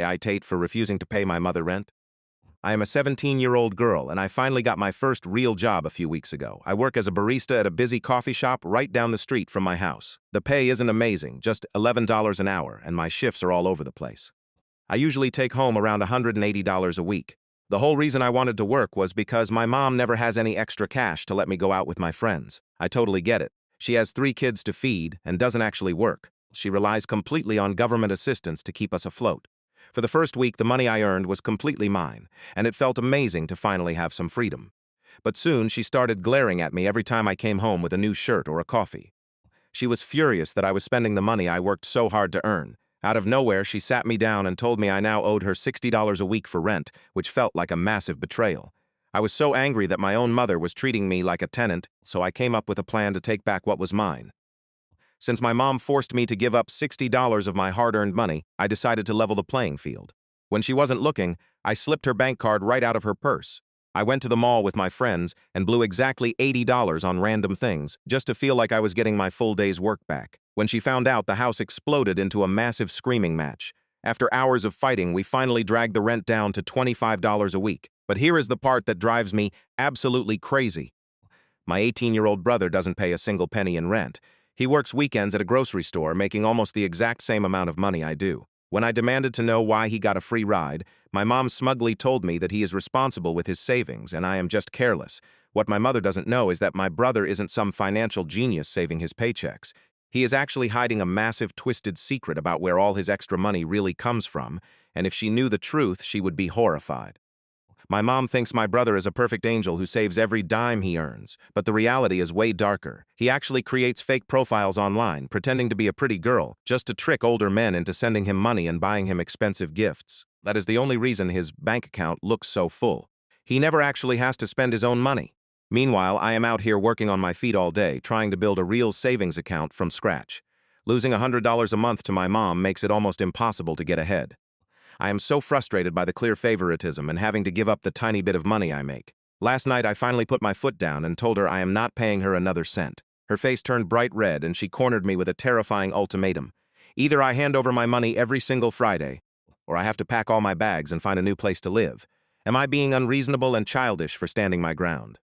AITAH for refusing to pay my mother rent. I am a 17-year-old girl, and I finally got my first real job a few weeks ago. I work as a barista at a busy coffee shop right down the street from my house. The pay isn't amazing, just $11 an hour, and my shifts are all over the place. I usually take home around $180 a week. The whole reason I wanted to work was because my mom never has any extra cash to let me go out with my friends. I totally get it. She has 3 kids to feed and doesn't actually work. She relies completely on government assistance to keep us afloat. For the first week, the money I earned was completely mine, and it felt amazing to finally have some freedom. But soon, she started glaring at me every time I came home with a new shirt or a coffee. She was furious that I was spending the money I worked so hard to earn. Out of nowhere, she sat me down and told me I now owed her $60 a week for rent, which felt like a massive betrayal. I was so angry that my own mother was treating me like a tenant, so I came up with a plan to take back what was mine. Since my mom forced me to give up $60 of my hard-earned money, I decided to level the playing field. When she wasn't looking, I slipped her bank card right out of her purse. I went to the mall with my friends and blew exactly $80 on random things, just to feel like I was getting my full day's work back. When she found out, the house exploded into a massive screaming match. After hours of fighting, we finally dragged the rent down to $25 a week. But here is the part that drives me absolutely crazy. My 18-year-old brother doesn't pay a single penny in rent. He works weekends at a grocery store, making almost the exact same amount of money I do. When I demanded to know why he got a free ride, my mom smugly told me that he is responsible with his savings and I am just careless. What my mother doesn't know is that my brother isn't some financial genius saving his paychecks. He is actually hiding a massive, twisted secret about where all his extra money really comes from, and if she knew the truth, she would be horrified. My mom thinks my brother is a perfect angel who saves every dime he earns, but the reality is way darker. He actually creates fake profiles online, pretending to be a pretty girl, just to trick older men into sending him money and buying him expensive gifts. That is the only reason his bank account looks so full. He never actually has to spend his own money. Meanwhile, I am out here working on my feet all day, trying to build a real savings account from scratch. Losing $100 a month to my mom makes it almost impossible to get ahead. I am so frustrated by the clear favoritism and having to give up the tiny bit of money I make. Last night, I finally put my foot down and told her I am not paying her another cent. Her face turned bright red and she cornered me with a terrifying ultimatum. Either I hand over my money every single Friday, or I have to pack all my bags and find a new place to live. Am I being unreasonable and childish for standing my ground?